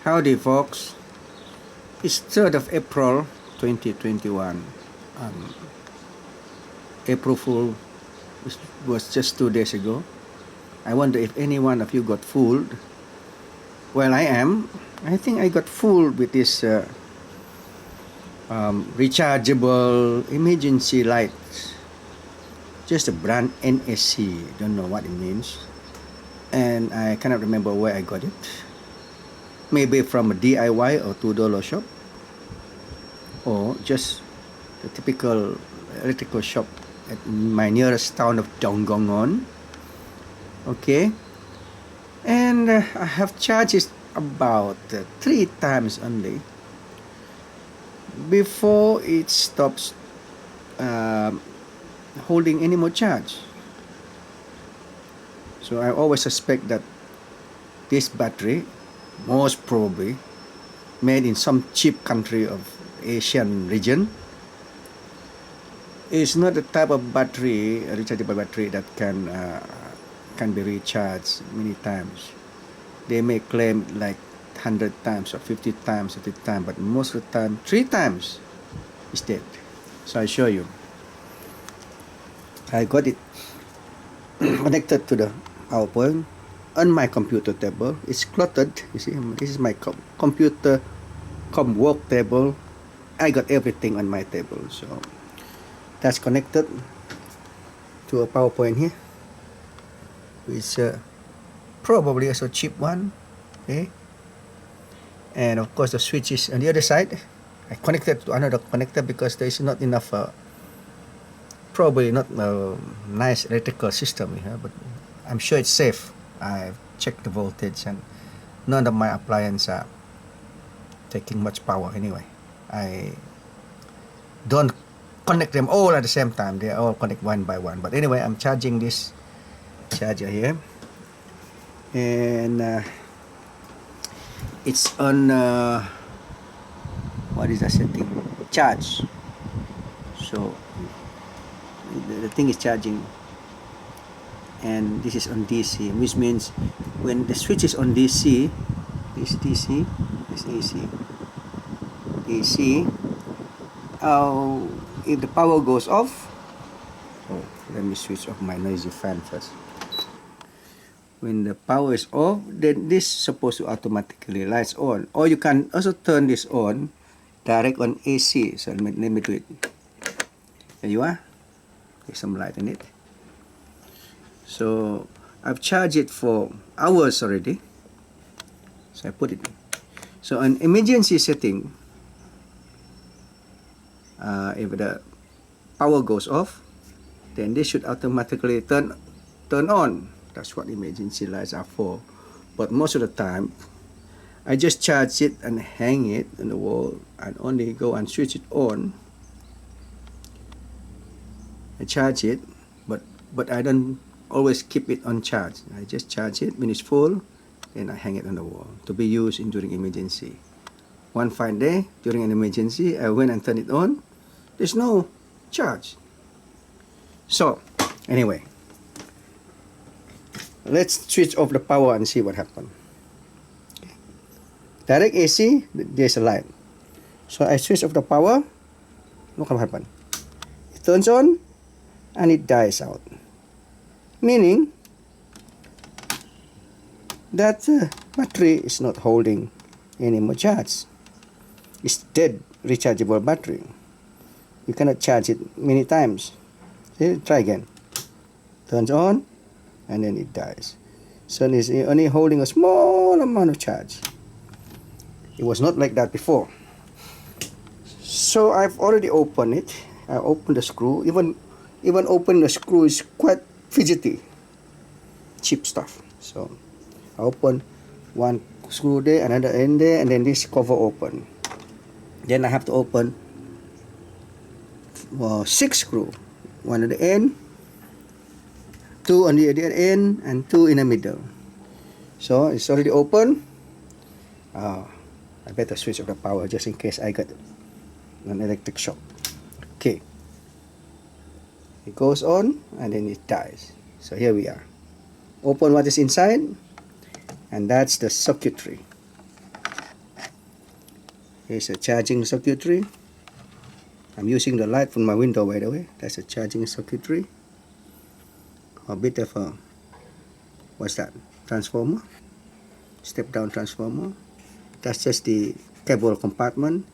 Howdy folks, it's 3rd of April 2021. April Fool was just 2 days ago. I wonder if any one of you got fooled. Well, I think I got fooled with this rechargeable emergency lights. Just a brand NSC, don't know what it means. And I cannot remember where I got it. Maybe from a DIY or $2 shop, or just the typical electrical shop at my nearest town of Donggongon. Okay, and I have charged it about 3 times only before it stops holding any more charge. So I always suspect that this battery, most probably made in some cheap country of Asian region, is not the type of battery, a rechargeable battery, that can be recharged many times. They may claim like 100 times or 50 times at a time, but most of the time 3 times is dead. So I show you. I got it connected to the power point on my computer table. It's cluttered. You see, this is my computer work table. I got everything on my table. So that's connected to a power point here. It's probably also cheap one. Okay. And of course the switch is on the other side. I connected to another connector because there is not enough, probably not a nice electrical system here, but I'm sure it's safe. I've checked the voltage and none of my appliances are taking much power anyway. I don't connect them all at the same time. They all connect one by one. But anyway, I'm charging this charger here, and it's on what is that setting? Charge. So the thing is charging, and this is on DC, which means when the switch is on DC, this DC, this AC, if the power goes off, let me switch off my noisy fan first. When the power is off, then this is supposed to automatically lights on, or you can also turn this on direct on AC. So let me do it. There you are. There's some light in it. So I've charged it for hours already. So I put it. So an emergency setting, if the power goes off, then this should automatically turn on. That's what emergency lights are for. But most of the time, I just charge it and hang it on the wall and only go and switch it on. I charge it, but I don't always keep it on charge. I just charge it when it's full, then I hang it on the wall to be used during emergency. One fine day, during an emergency, I went and turned it on. There's no charge. So, anyway, let's switch off the power and see what happened. Okay. Direct AC, there's a light. So I switch off the power. Look what happened. It turns on and it dies out. Meaning that the battery is not holding any more charge. It's dead rechargeable battery. You cannot charge it many times. See, try again. Turns on and then it dies. So it's only holding a small amount of charge. It was not like that before. So I've already opened it. I opened the screw. Even opening the screw is quite fidgety. Cheap stuff. So I open one screw there, another end there, and then this cover open. Then I have to open 6 screw. One at the end, 2 on the other end, and 2 in the middle. So it's already open. I better switch off the power just in case I got an electric shock. Okay. It goes on and then it dies. So here we are. Open what is inside, and that's the circuitry. Here's a charging circuitry. I'm using the light from my window, by the way. That's a charging circuitry. A bit of a, what's that? Transformer. Step down transformer. That's just the cable compartment.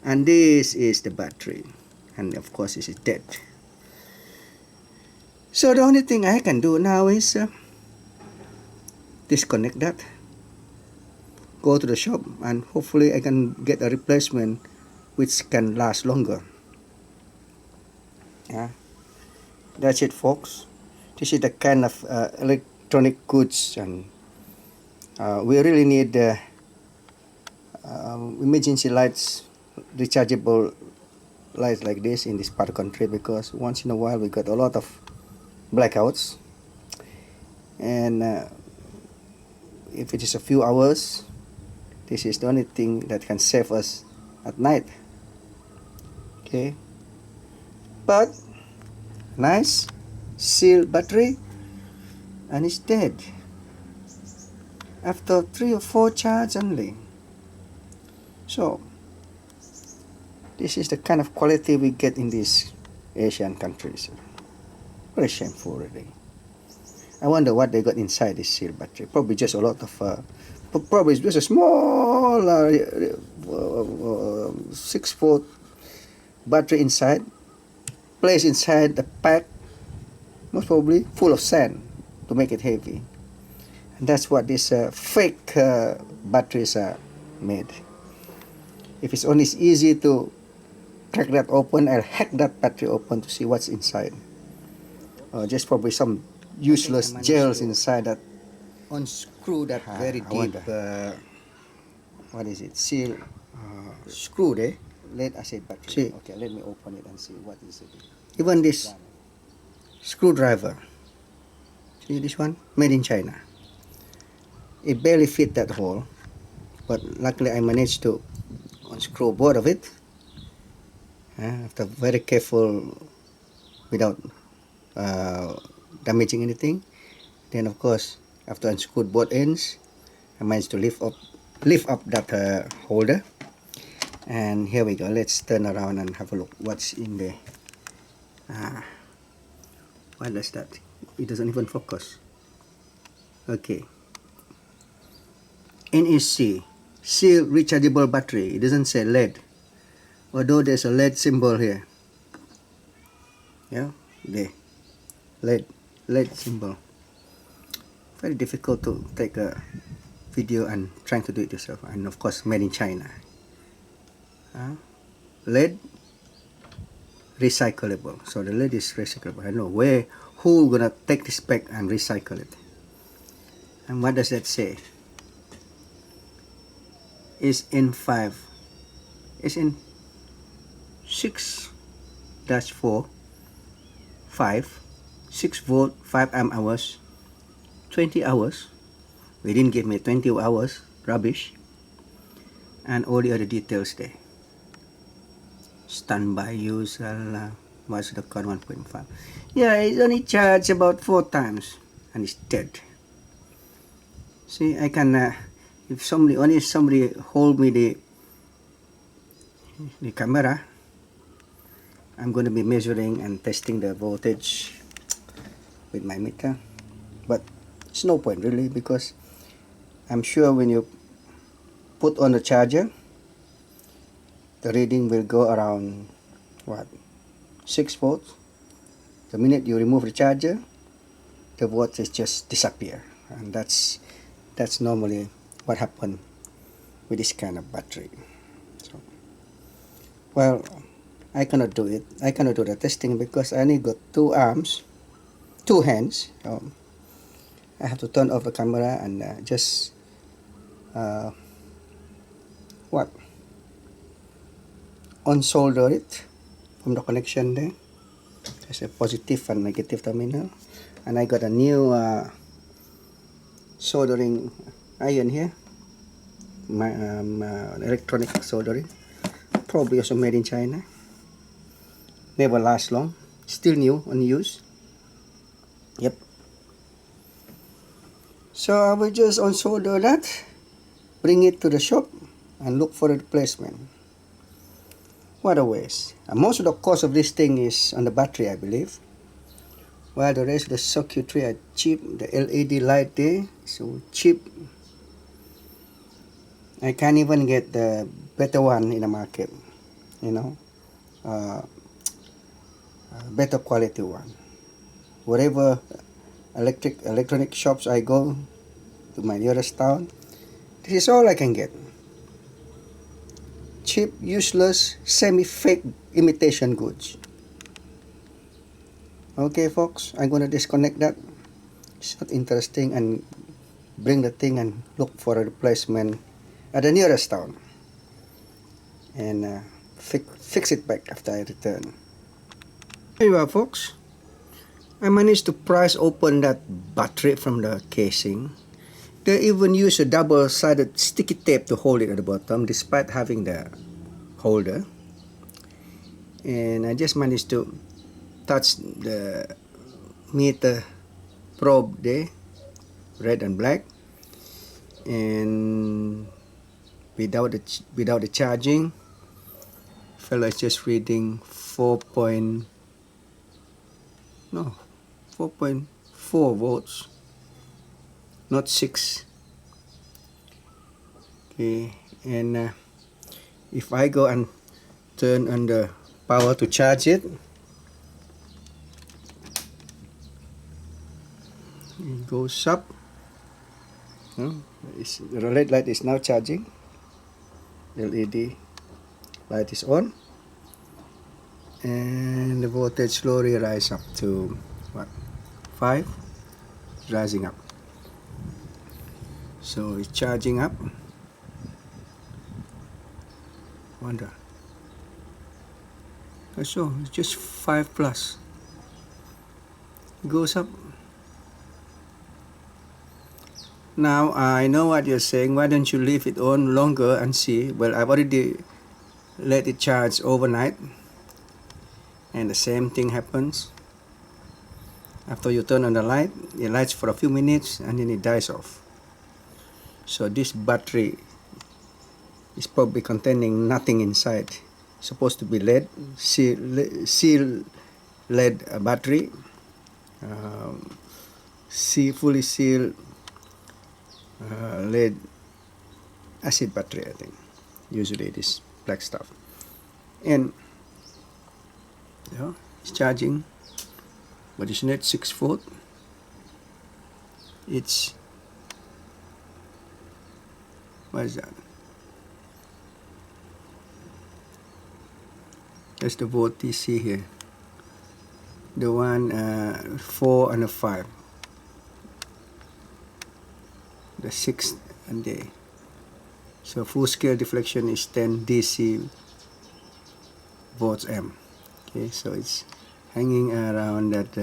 And this is the battery. And of course, this is dead. So the only thing I can do now is disconnect that, go to the shop, and hopefully I can get a replacement which can last longer. Yeah, that's it, folks. This is the kind of electronic goods, and we really need emergency lights, rechargeable lights like this in this part of the country, because once in a while we got a lot of blackouts, and if it is a few hours, this is the only thing that can save us at night. Okay, but nice sealed battery, and it's dead after 3 or 4 charges only. So this is the kind of quality we get in these Asian countries. Very shameful, really. I wonder what they got inside this sealed battery. Probably just a lot of probably just a small 6-volt battery inside, placed inside the pack, most probably full of sand to make it heavy. And that's what these fake batteries are made. If it's only easy to crack that open, I'll hack that battery open to see what's inside. Just probably some useless gels inside that unscrew that very deep what is it, seal screw there, lead acid battery. See, okay, let me open it and see what is it. Even this screwdriver, see this one, made in China. It barely fit that hole, but luckily I managed to unscrew both of it after very careful, without damaging anything. Then of course, after unscrewed both ends, I managed to lift up that holder. And here we go. Let's turn around and have a look what's in there. What is that? It doesn't even focus. Okay. NEC, seal rechargeable battery. It doesn't say lead, although there's a lead symbol here. Yeah, there, lead symbol. Very difficult to take a video and trying to do it yourself, and of course made in China. Lead recyclable, so the lead is recyclable. I don't know who gonna take this back and recycle it. And what does that say? Is in 5, is in 6-4 5 6-volt 5 amp hours, 20 hours. We didn't give me 20 hours, rubbish. And all the other details there. Standby use, what's the current 1.5. Yeah, it's only charged about 4 times and it's dead. See, I can if somebody hold me the camera, I'm going to be measuring and testing the voltage with my meter, but it's no point really, because I'm sure when you put on the charger, the reading will go around 6 volts. The minute you remove the charger, the voltage just disappear, and that's normally what happened with this kind of battery. So, well, I cannot do it. I cannot do the testing because I only got 2 arms, 2 hands. I have to turn off the camera and just unsolder it from the connection there. There's a positive and negative terminal, and I got a new soldering iron here, my electronic soldering, probably also made in China. Never lasts long, still new, unused. Yep. So I will just unsolder that, bring it to the shop and look for a replacement. what a waste. Most of the cost of this thing is on the battery, I believe. While the rest of the circuitry are cheap. The LED light there, so cheap. I can't even get the better one in the market, you know, better quality one. Whatever electronic shops I go to my nearest town, this is all I can get. Cheap, useless, semi-fake imitation goods. Okay folks, I'm gonna disconnect that. It's not interesting, and bring the thing and look for a replacement at the nearest town, and fix it back after I return. Here you are folks. I managed to prise open that battery from the casing. They even use a double-sided sticky tape to hold it at the bottom despite having the holder. And I just managed to touch the meter probe there, red and black, and without the charging, fella is just reading 4.4 volts, not 6. Okay, and if I go and turn on the power to charge it, it goes up. The red light is now charging. LED light is on, and the voltage slowly rise up to what, 5, rising up. So it's charging up. Wonder. So it's just 5 plus. It goes up. Now I know what you're saying. Why don't you leave it on longer and see? Well, I've already let it charge overnight, and the same thing happens. After you turn on the light, it lights for a few minutes and then it dies off. So this battery is probably containing nothing inside. It's supposed to be lead, seal lead battery, fully sealed lead acid battery, I think. Usually this black stuff. And it's charging, but it's not 6 volt. It's, what is that? That's the volt DC here. The one 4 and a 5. The 6 and the, so full scale deflection is 10 DC volts M. Okay, so it's hanging around that.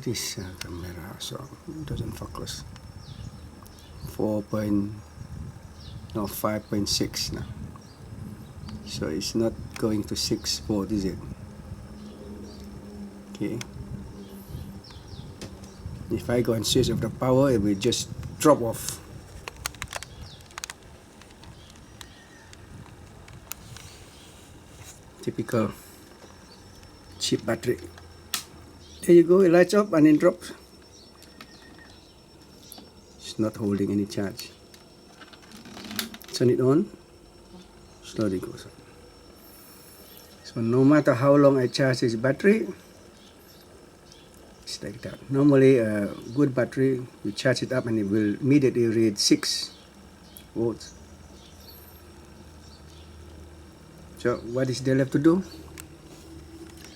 This camera, so it doesn't focus. 5.6 now. So it's not going to 6 volt, is it? Okay. If I go and switch off the power, it will just drop off. Typical cheap battery. There you go, it lights up and then drops. It's not holding any charge. Turn it on, slowly goes up. So no matter how long I charge this battery, it's like that. Normally a good battery, you charge it up and it will immediately read 6 volts. So what is there left to do?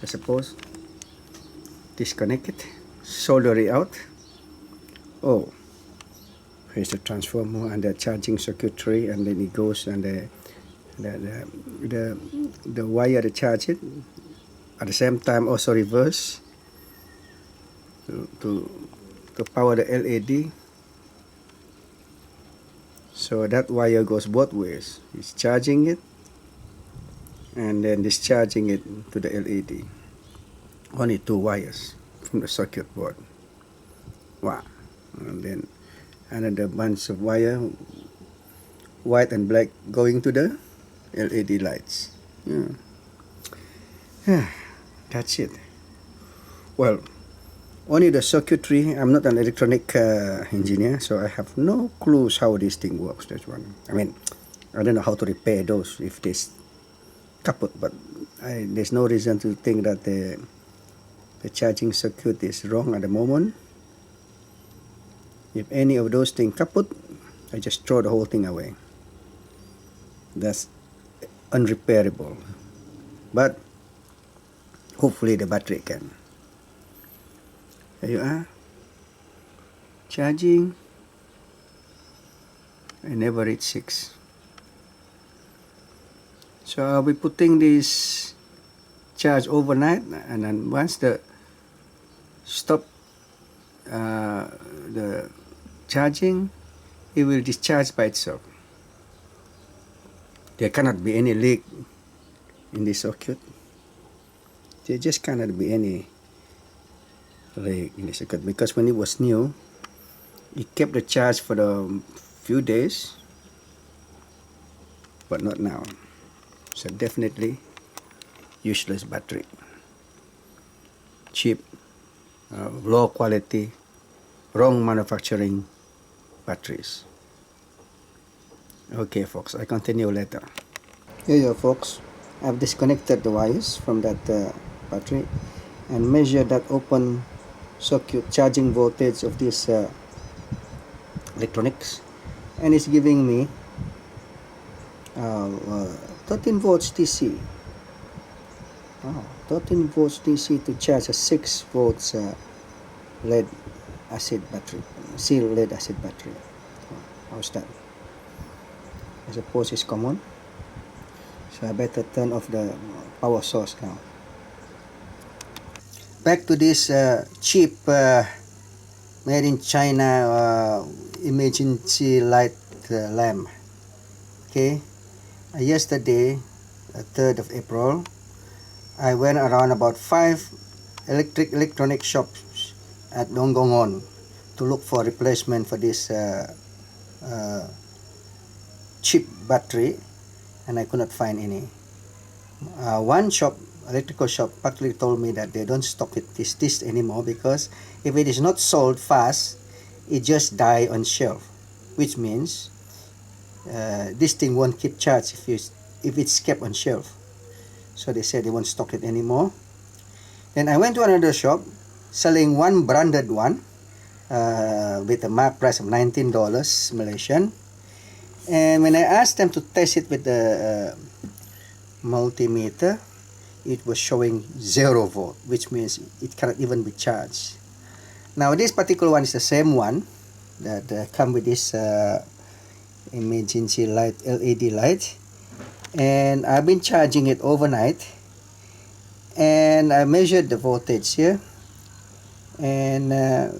I suppose disconnect it, solder it out. Oh, here's the transformer and the charging circuitry, and then it goes and the wire to charge it. At the same time also reverse to power the LED. So that wire goes both ways. It's charging it and then discharging it to the LED. Only 2 wires from the circuit board. Wow. And then another bunch of wire, white and black, going to the LED lights. Yeah. That's it. Well, only the circuitry. I'm not an electronic engineer, so I have no clues how this thing works. That's one. I mean, I don't know how to repair those if this kaput, but there's no reason to think that the charging circuit is wrong at the moment. If any of those things kaput, I just throw the whole thing away. That's unrepairable. But hopefully the battery can. There you are. Charging. I never reach 6. So I'll be putting this charge overnight, and then once the stop the charging, it will discharge by itself. There cannot be any leak in this circuit. There just cannot be any leak in the circuit, because when it was new, it kept the charge for the few days, but not now. So definitely useless battery. Cheap, low quality, wrong manufacturing batteries. Okay folks, I continue later. Here you are folks. I've disconnected the wires from that battery and measured that open circuit charging voltage of this electronics, and it's giving me 13 volts DC. 13 volts DC to charge a 6 volts lead acid battery, sealed lead acid battery. How's that? I suppose it's common, so I better turn off the power source now. Back to this cheap made in China emergency light lamp. Okay, yesterday, 3rd of April, I went around about 5 electronic shops at Donggongon to look for replacement for this cheap battery, and I could not find any. One shop, electrical shop, practically told me that they don't stock this anymore, because if it is not sold fast, it just die on shelf, which means this thing won't keep charge if it's kept on shelf. So they said they won't stock it anymore. Then I went to another shop selling one branded one with a mark price of $19 Malaysian. And when I asked them to test it with the multimeter, it was showing 0 volt, which means it cannot even be charged. Now this particular one is the same one that come with this emergency light, LED light, and I've been charging it overnight, and I measured the voltage here, and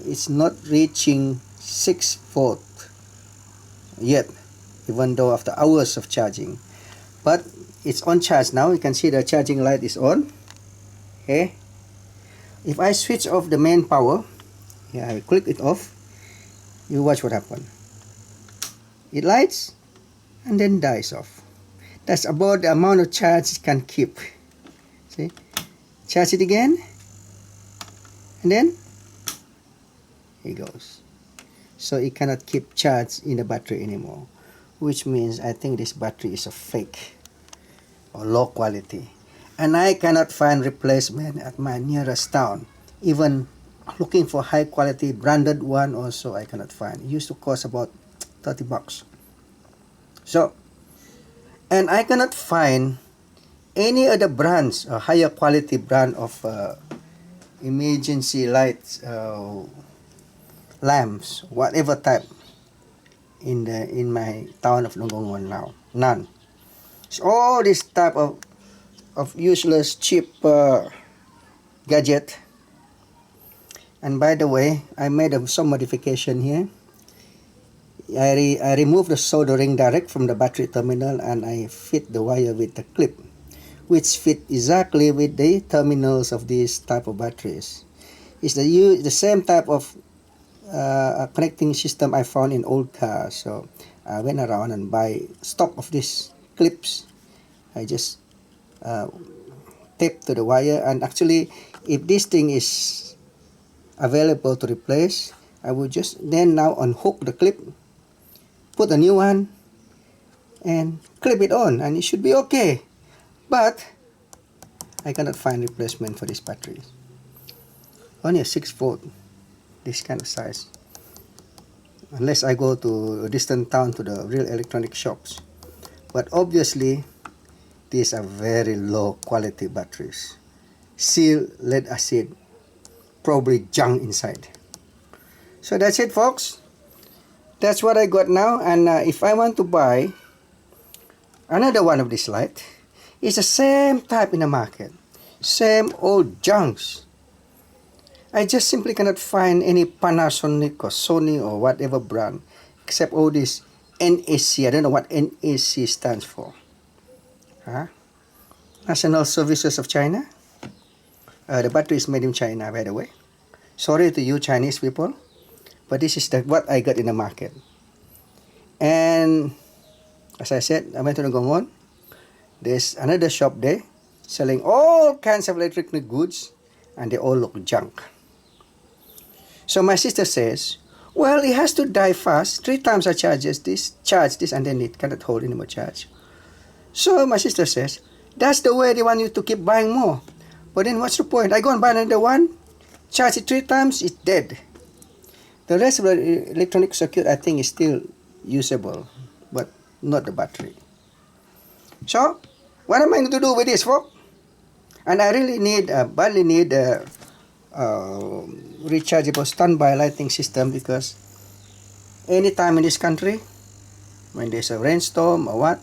it's not reaching 6 volt yet, even though after hours of charging. But it's on charge now. You can see the charging light is on. Okay, if I switch off the main power, yeah, I click it off, you watch what happens. It lights and then dies off. That's about the amount of charge it can keep. See, charge it again, and then it goes. So it cannot keep charge in the battery anymore, which means I think this battery is a fake or low quality, and I cannot find replacement at my nearest town. Even looking for high quality branded one also I cannot find. It used to cost about 30 bucks. So, and I cannot find any other brands, a higher quality brand of emergency lights, lamps, whatever type, in my town of Nonggongon now. None. So all this type of useless cheap gadget. And by the way, I made some modification here. I removed the soldering direct from the battery terminal, and I fit the wire with the clip, which fit exactly with the terminals of these type of batteries. It's the same type of connecting system I found in old cars. So I went around and buy stock of these clips I just tape to the wire, and actually if this thing is available to replace, I will just then now unhook the clip, put a new one, and clip it on, and it should be okay. But I cannot find replacement for this battery. Only a 6-volt, this kind of size, unless I go to a distant town to the real electronic shops. But obviously these are very low quality batteries, seal lead acid, probably junk inside. So that's it, folks. That's what I got now. And if I want to buy another one of this light, it's the same type in the market, same old junks. I just simply cannot find any Panasonic or Sony or whatever brand, except all this NAC. I don't know what NAC stands for. Huh? National Services of China. The battery is made in China, by the way. Sorry to you Chinese people, but this is what I got in the market. And as I said, I went to the Gongon. There's another shop there selling all kinds of electronic goods, and they all look junk. So my sister says, well, it has to die fast. 3 times I charge this, and then it cannot hold any more charge. So my sister says, that's the way they want you to keep buying more. But then what's the point? I go and buy another one, charge it 3 times, it's dead. The rest of the electronic circuit, I think, is still usable, but not the battery. So, what am I going to do with this, folks? And I really badly need a rechargeable standby lighting system, because anytime in this country, when there's a rainstorm or what,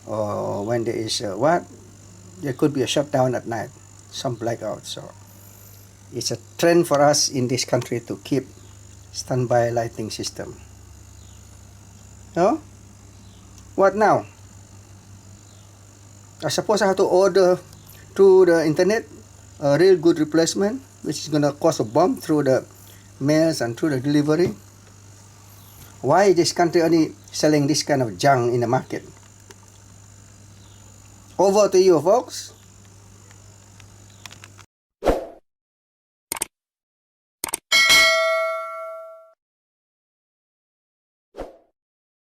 or when there is there could be a shutdown at night, some blackout. So it's a trend for us in this country to keep standby lighting system. No? What now? I suppose I have to order through the internet a real good replacement, which is gonna cost a bomb through the mails and through the delivery. Why is this country only selling this kind of junk in the market? Over to you, folks.